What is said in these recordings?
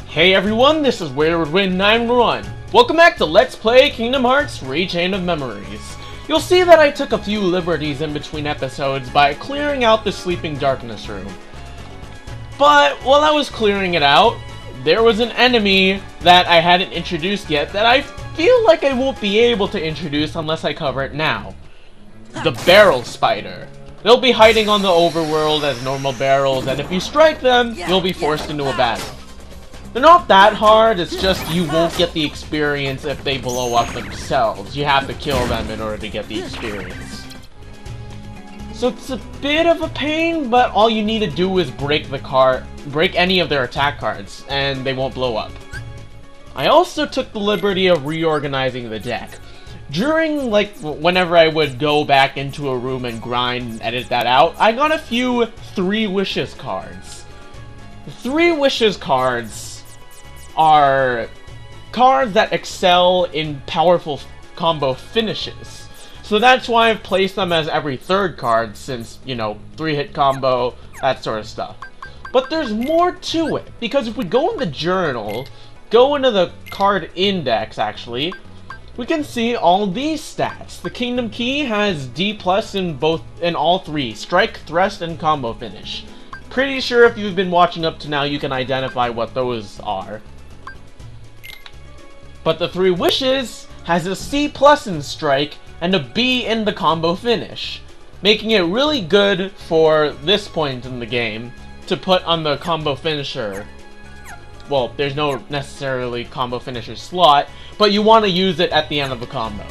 Hey everyone, this is WhereWould911. Welcome back to Let's Play Kingdom Hearts Rechain of Memories. You'll see that I took a few liberties in between episodes by clearing out the Sleeping Darkness room. But while I was clearing it out, there was an enemy that I hadn't introduced yet that I feel like I won't be able to introduce unless I cover it now. The Barrel Spider. They'll be hiding on the overworld as normal barrels, and if you strike them, you'll be forced into a battle. They're not that hard, it's just you won't get the experience if they blow up themselves. You have to kill them in order to get the experience. So it's a bit of a pain, but all you need to do is break any of their attack cards, and they won't blow up. I also took the liberty of reorganizing the deck. During, whenever I would go back into a room and grind and edit that out, I got a few 3 Wishes cards. The 3 Wishes cards are cards that excel in powerful combo finishes. So that's why I've placed them as every 3rd card since, 3-hit combo, that sort of stuff. But there's more to it, because if we go in the journal, go into the card index actually, we can see all these stats. The Kingdom Key has D+ in all 3, strike, thrust, and combo finish. Pretty sure if you've been watching up to now, you can identify what those are. But the 3 Wishes has a C+ in strike and a B in the combo finish, making it really good for this point in the game to put on the combo finisher. Well, there's no necessarily combo finisher slot, but you want to use it at the end of the combo.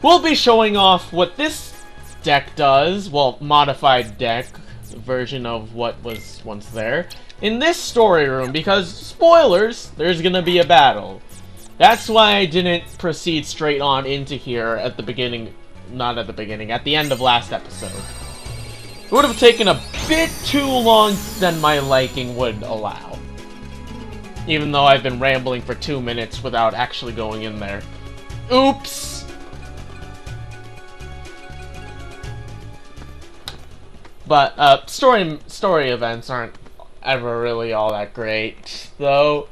We'll be showing off what this deck does, well, modified deck version of what was once there, in this story room, because, spoilers, there's gonna be a battle. That's why I didn't proceed straight on into here at the beginning, not at the beginning, at the end of last episode. It would have taken a bit too long than my liking would allow. Even though I've been rambling for 2 minutes without actually going in there. Oops! But, story events aren't ever really all that great, though.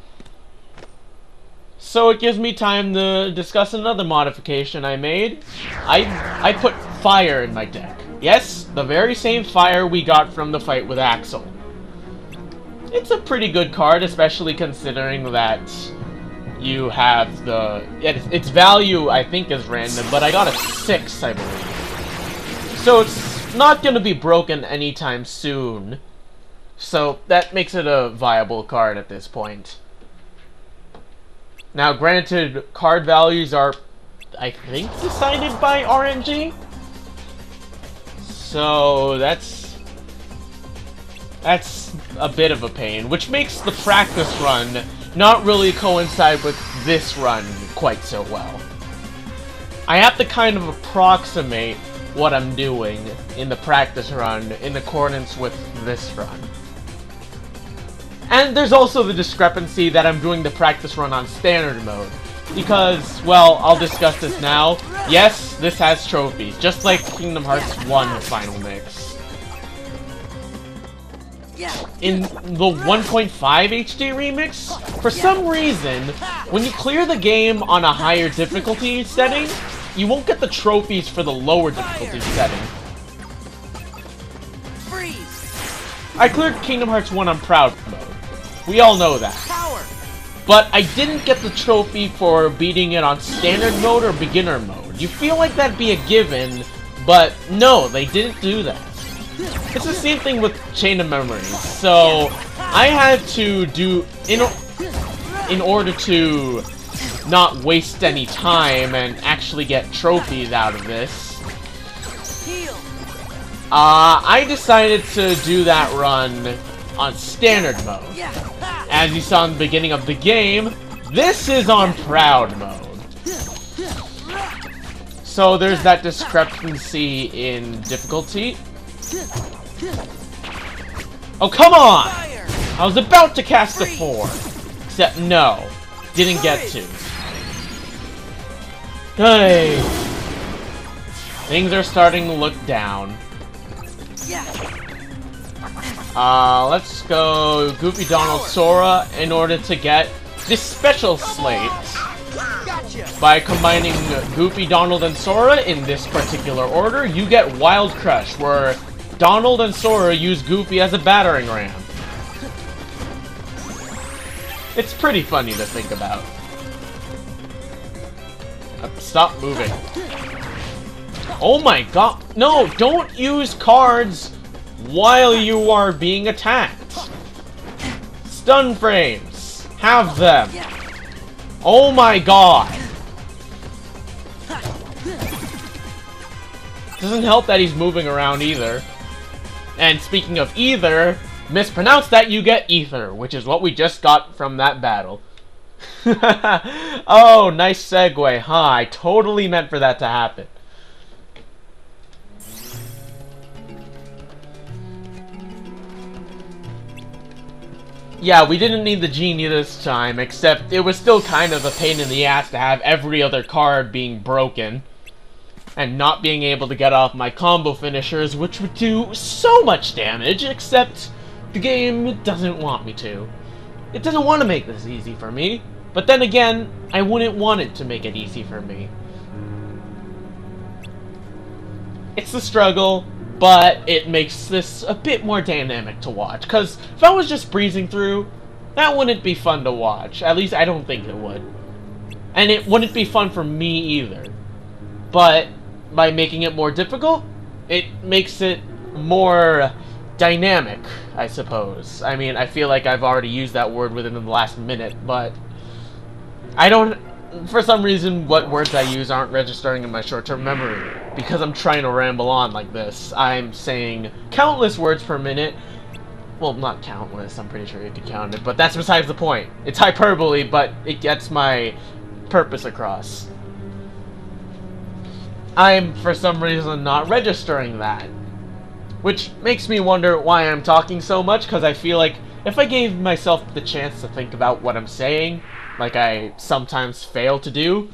So it gives me time to discuss another modification I made. I put fire in my deck. Yes, the very same fire we got from the fight with Axel. It's a pretty good card, especially considering that you have the... Its value, I think, is random, but I got a 6, I believe. So it's not going to be broken anytime soon. So that makes it a viable card at this point. Now, granted, card values are, I think, decided by RNG. So that's a bit of a pain, which makes the practice run not really coincide with this run quite so well. I have to kind of approximate what I'm doing in the practice run in accordance with this run. And there's also the discrepancy that I'm doing the practice run on standard mode. Because, well, I'll discuss this now. Yes, this has trophies, just like Kingdom Hearts 1 Final Mix. In the 1.5 HD remix, for some reason, when you clear the game on a higher difficulty setting, you won't get the trophies for the lower difficulty setting. I cleared Kingdom Hearts 1 on Proud mode. We all know that. But I didn't get the trophy for beating it on standard mode or beginner mode. You feel like that'd be a given, but no, they didn't do that. It's the same thing with Chain of Memories. So I had to do, in order to not waste any time and actually get trophies out of this, I decided to do that run on standard mode. As you saw in the beginning of the game, this is on Proud mode. So there's that discrepancy in difficulty. Oh, come on! I was about to cast a 4. Except no, didn't get to. Hey, things are starting to look down. Let's go Goofy, Donald, Sora in order to get this special slate. By combining Goofy, Donald, and Sora in this particular order, you get Wild Crush, where Donald and Sora use Goofy as a battering ram. It's pretty funny to think about. Stop moving. Oh my god. No, don't use cards while you are being attacked. Stun frames. Have them. Oh my god. Doesn't help that he's moving around either. And speaking of either, mispronounce that, you get ether, which is what we just got from that battle. Oh, nice segue, huh? I totally meant for that to happen. Yeah, we didn't need the genie this time, except it was still kind of a pain in the ass to have every other card being broken. And not being able to get off my combo finishers, which would do so much damage, except the game doesn't want me to. It doesn't want to make this easy for me, but then again, I wouldn't want it to make it easy for me. It's the struggle, but it makes this a bit more dynamic to watch, because if I was just breezing through, that wouldn't be fun to watch. At least I don't think it would. And it wouldn't be fun for me either. But by making it more difficult, it makes it more dynamic, I suppose. I mean, I feel like I've already used that word within the last minute, but I don't... For some reason, what words I use aren't registering in my short-term memory, because I'm trying to ramble on like this. I'm saying countless words per minute. Well, not countless, I'm pretty sure you could count it, but that's besides the point. It's hyperbole, but it gets my purpose across. I'm, for some reason, not registering that. Which makes me wonder why I'm talking so much, because I feel like if I gave myself the chance to think about what I'm saying, like I sometimes fail to do,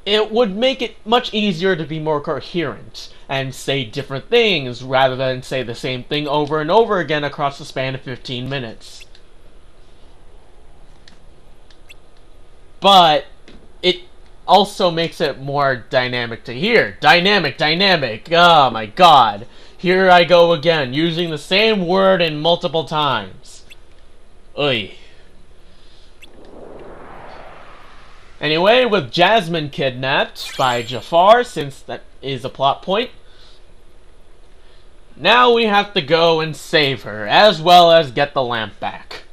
it would make it much easier to be more coherent, and say different things, rather than say the same thing over and over again across the span of 15 minutes. But it also makes it more dynamic to hear. Dynamic, dynamic. Oh my god. Here I go again, using the same word in multiple times. Oy. Anyway, with Jasmine kidnapped by Jafar, since that is a plot point, now we have to go and save her, as well as get the lamp back.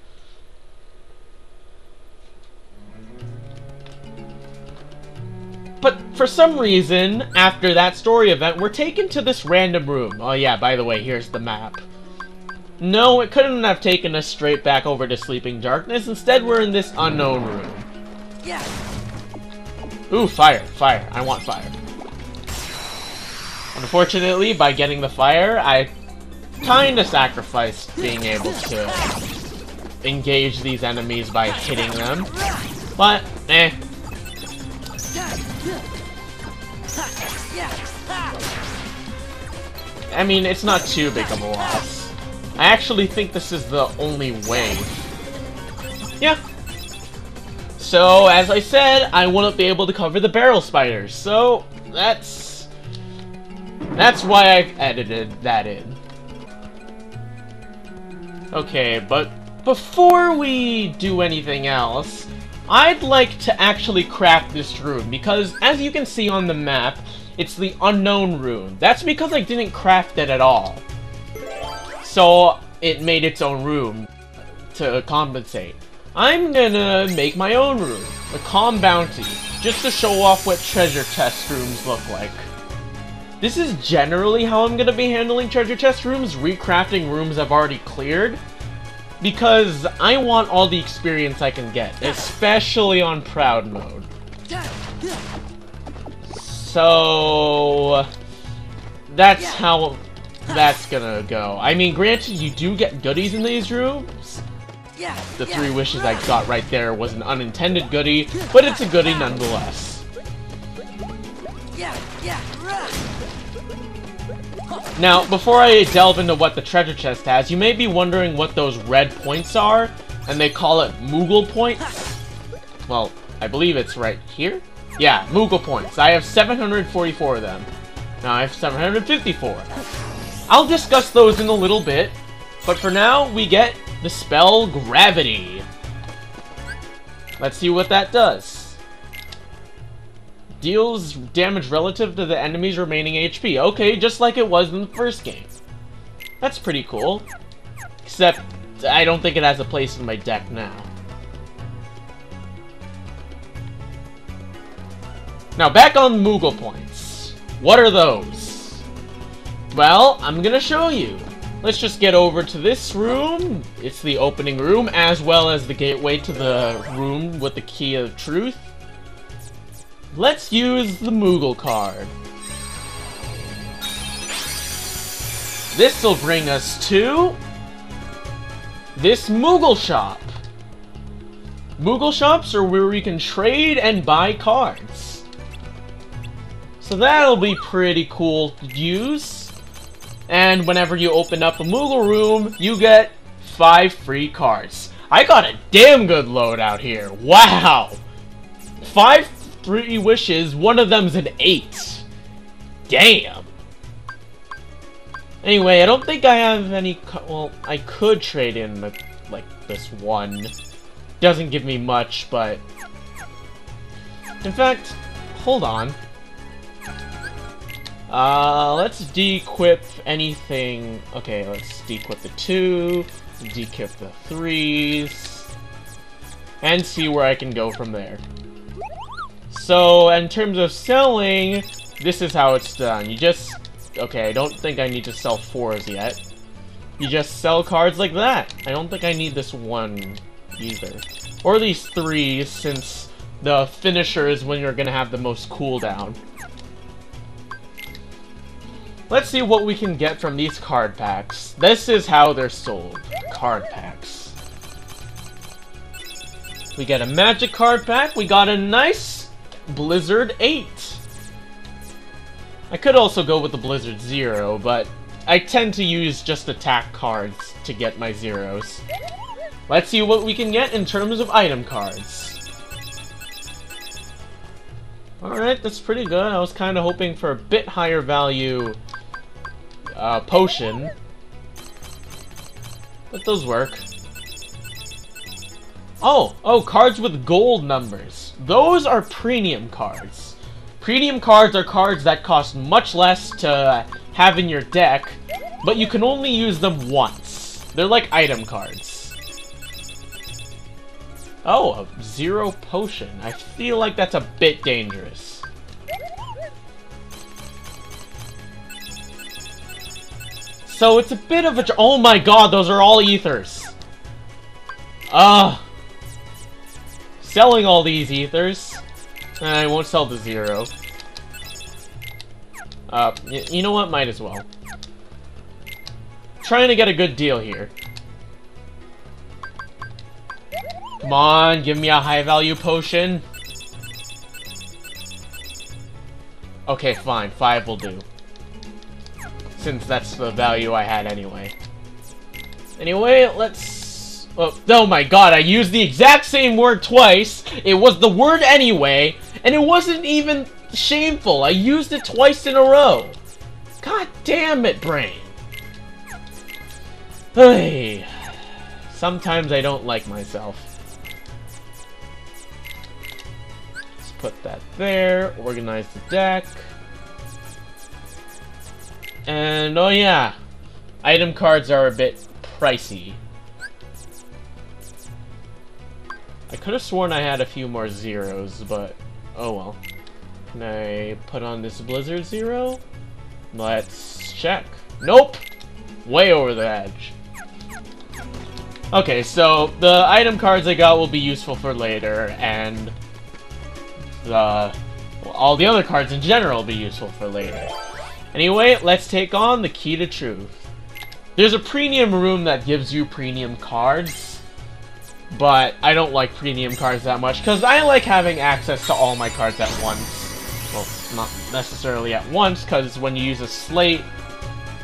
But for some reason, after that story event, we're taken to this random room. Oh yeah, by the way, here's the map. No, it couldn't have taken us straight back over to Sleeping Darkness. Instead, we're in this unknown room. Yeah. Ooh, fire, fire. I want fire. Unfortunately, by getting the fire, I kinda sacrificed being able to engage these enemies by hitting them. But, eh. I mean, it's not too big of a loss. I actually think this is the only way. Yeah. So, as I said, I wouldn't be able to cover the barrel spiders, so that's why I've edited that in. Okay, but before we do anything else, I'd like to actually craft this rune, because as you can see on the map, it's the unknown rune. That's because I didn't craft it at all. So, it made its own rune to compensate. I'm gonna make my own rune, the Calm Bounty, just to show off what treasure chest rooms look like. This is generally how I'm gonna be handling treasure chest rooms, recrafting rooms I've already cleared, because I want all the experience I can get, especially on Proud mode. So that's how that's gonna go. I mean, granted, you do get goodies in these rooms. The 3 wishes I got right there was an unintended goodie, but it's a goodie nonetheless. Now, before I delve into what the treasure chest has, you may be wondering what those red points are, and they call it Moogle points. Well, I believe it's right here. Yeah, Moogle points. I have 744 of them. Now I have 754. I'll discuss those in a little bit, but for now, we get the spell Gravity. Let's see what that does. Deals damage relative to the enemy's remaining HP. Okay, just like it was in the first game. That's pretty cool. Except, I don't think it has a place in my deck now. Now, back on Moogle points. What are those? Well, I'm gonna show you. Let's just get over to this room. It's the opening room, as well as the gateway to the room with the key of truth. Let's use the Moogle card. This will bring us to this Moogle shop. Moogle shops are where we can trade and buy cards. So that'll be pretty cool to use. And whenever you open up a Moogle room, you get 5 free cards. I got a damn good loadout here. Wow! 5 free wishes, one of them's an 8. Damn! Anyway, I don't think I have any... Well, I could trade in, like, this one. Doesn't give me much, but... In fact, hold on. Let's de-equip anything. Okay, let's de-equip the 2, de-equip the 3s, and see where I can go from there. So, in terms of selling, this is how it's done. You just... Okay, I don't think I need to sell 4s yet. You just sell cards like that. I don't think I need this one either. Or these 3s, since the finisher is when you're gonna have the most cooldown. Let's see what we can get from these card packs. This is how they're sold. Card packs. We get a magic card pack. We got a nice Blizzard 8. I could also go with the Blizzard 0, but I tend to use just attack cards to get my zeros. Let's see what we can get in terms of item cards. Alright, that's pretty good. I was kind of hoping for a bit higher value potion, but those work. Oh, cards with gold numbers. Those are premium cards. Premium cards are cards that cost much less to have in your deck, but you can only use them once. They're like item cards. Oh, a 0 potion. I feel like that's a bit dangerous. So it's a bit of a... Oh my god, those are all ethers. Selling all these ethers. I won't sell the 0. You know what? Might as well. Trying to get a good deal here. Come on, give me a high value potion. Okay, fine. 5 will do. Since that's the value I had anyway. Anyway, let's... Oh my god, I used the exact same word twice. It was the word anyway, and it wasn't even shameful. I used it twice in a row. God damn it, brain. Hey. Sometimes I don't like myself. Let's put that there. Organize the deck. And, oh yeah, item cards are a bit pricey. I could have sworn I had a few more 0s, but oh well. Can I put on this Blizzard 0? Let's check. Nope! Way over the edge. Okay, so the item cards I got will be useful for later, and all the other cards in general will be useful for later. Anyway, let's take on the Key to Truth. There's a premium room that gives you premium cards, but I don't like premium cards that much, because I like having access to all my cards at once. Well, not necessarily at once, because when you use a slate,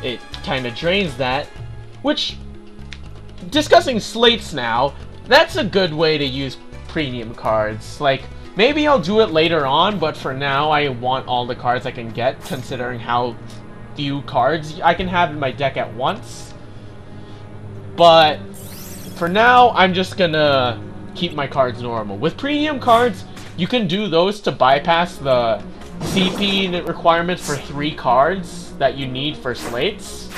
it kind of drains that. Which, discussing slates now, that's a good way to use premium cards. Like, maybe I'll do it later on, but for now I want all the cards I can get, considering how few cards I can have in my deck at once. But for now, I'm just gonna keep my cards normal. With premium cards, you can do those to bypass the CP requirements for 3 cards that you need for slates.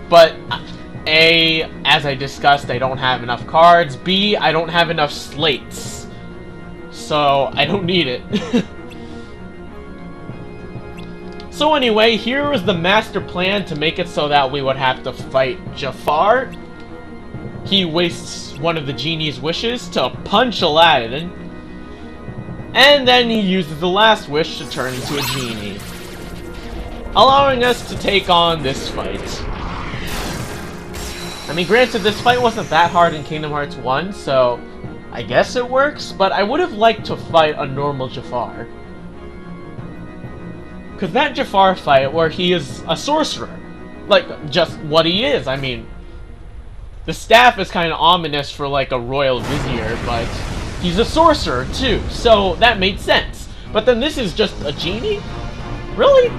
But A, as I discussed, I don't have enough cards. B, I don't have enough slates. So I don't need it. So anyway, here was the master plan to make it so that we would have to fight Jafar. He wastes one of the genie's wishes to punch Aladdin. And then he uses the last wish to turn into a genie, allowing us to take on this fight. I mean, granted, this fight wasn't that hard in Kingdom Hearts 1, so I guess it works, but I would have liked to fight a normal Jafar. Because that Jafar fight where he is a sorcerer, like, just what he is, I mean, the staff is kind of ominous for, like, a royal vizier, but he's a sorcerer, too, so that made sense. But then this is just a genie? Really?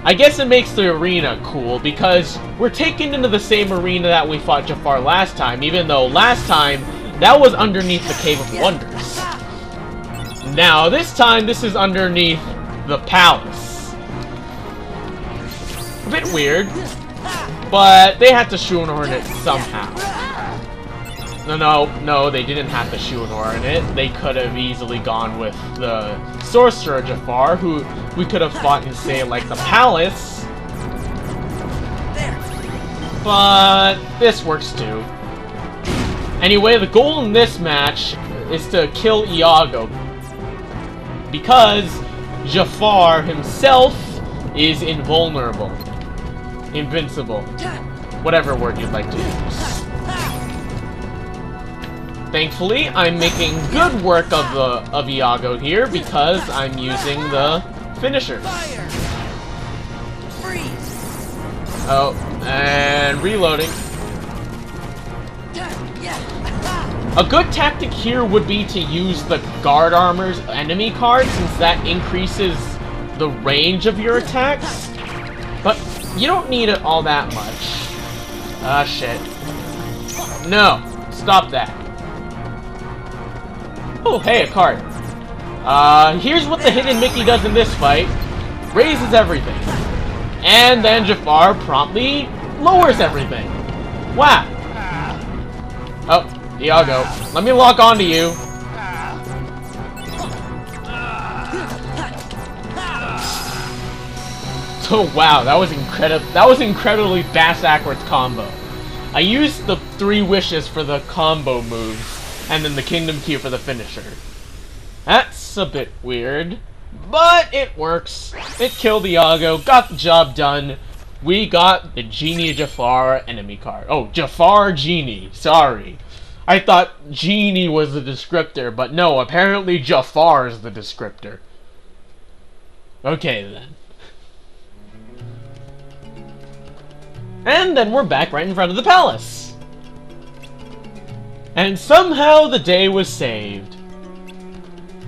I guess it makes the arena cool, because we're taken into the same arena that we fought Jafar last time, even though last time, that was underneath the Cave of Wonders. Now, this time, this is underneath the palace. A bit weird, but they had to shoehorn it somehow. No, they didn't have to shoehorn it. They could have easily gone with the sorcerer Jafar, who we could have fought in, say, like, the palace. But this works too. Anyway, the goal in this match is to kill Iago, because Jafar himself is invulnerable. Invincible. Whatever word you'd like to use. Thankfully, I'm making good work of Iago here because I'm using the finishers. Oh, and reloading. A good tactic here would be to use the guard armor's enemy card, since that increases the range of your attacks. But you don't need it all that much. Ah, shit. No, stop that. Oh, hey, a card. Here's what the Hidden Mickey does in this fight. Raises everything. And then Jafar promptly lowers everything. Wow. Oh. Iago, let me lock onto you. Oh wow, that was incredible. That was incredibly backwards combo. I used the 3 wishes for the combo moves, and then the Kingdom Key for the finisher. That's a bit weird, but it works. It killed Iago, got the job done. We got the Genie Jafar enemy card. Oh, Jafar Genie. Sorry. I thought Genie was the descriptor, but no, apparently Jafar is the descriptor. Okay, then. And then we're back right in front of the palace. And somehow the day was saved.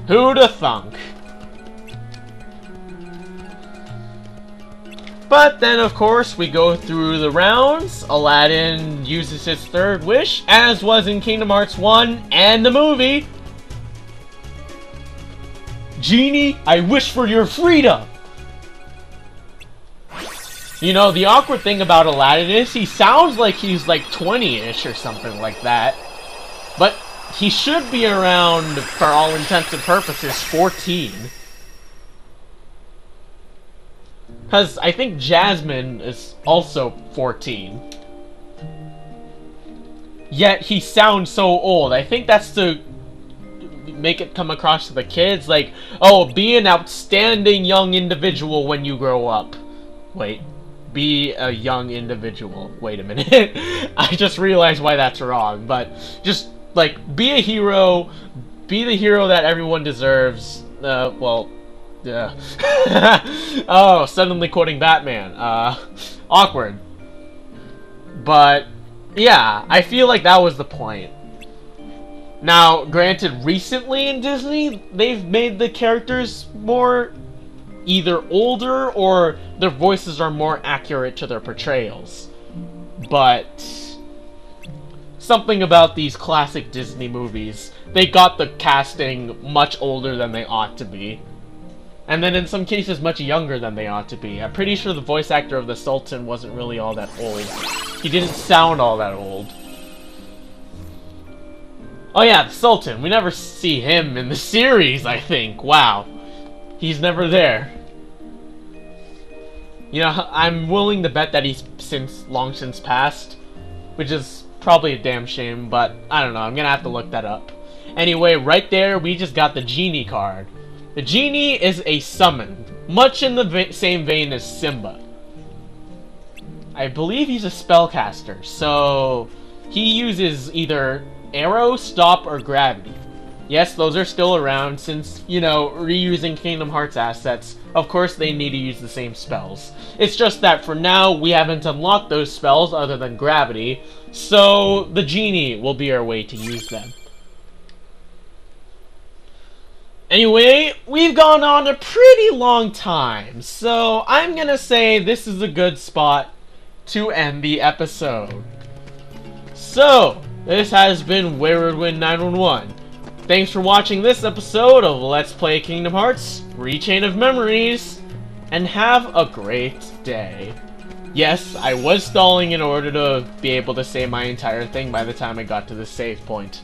Who'da thunk? But then, of course, we go through the rounds. Aladdin uses his 3rd wish, as was in Kingdom Hearts 1 and the movie. Genie, I wish for your freedom! You know, the awkward thing about Aladdin is he sounds like he's like 20-ish or something like that. But he should be around, for all intents and purposes, 14. Because I think Jasmine is also 14. Yet he sounds so old. I think that's to make it come across to the kids like, oh, be an outstanding young individual when you grow up. Wait, be a young individual. Wait a minute. I just realized why that's wrong. But just, like, be a hero. Be the hero that everyone deserves. Well, Yeah. Oh, suddenly quoting Batman. Awkward. But, yeah, I feel like that was the point. Now, granted, recently in Disney, they've made the characters more either older or their voices are more accurate to their portrayals. But something about these classic Disney movies, they got the casting much older than they ought to be. And then in some cases much younger than they ought to be. I'm pretty sure the voice actor of the Sultan wasn't really all that old. He didn't sound all that old. Oh yeah, the Sultan. We never see him in the series, I think. Wow. He's never there. You know, I'm willing to bet that he's long since passed. Which is probably a damn shame, but I don't know. I'm gonna have to look that up. Anyway, right there, we just got the Genie card. The Genie is a summon, much in the same vein as Simba. I believe he's a spellcaster, so he uses either Arrow, Stop, or Gravity. Yes, those are still around since, you know, reusing Kingdom Hearts assets, of course they need to use the same spells. It's just that for now, we haven't unlocked those spells other than Gravity, so the Genie will be our way to use them. Anyway, we've gone on a pretty long time, so I'm gonna say this is a good spot to end the episode. So, this has been Wayward Wind 911. Thanks for watching this episode of Let's Play Kingdom Hearts Rechain of Memories, and have a great day. Yes, I was stalling in order to be able to say my entire thing by the time I got to the save point.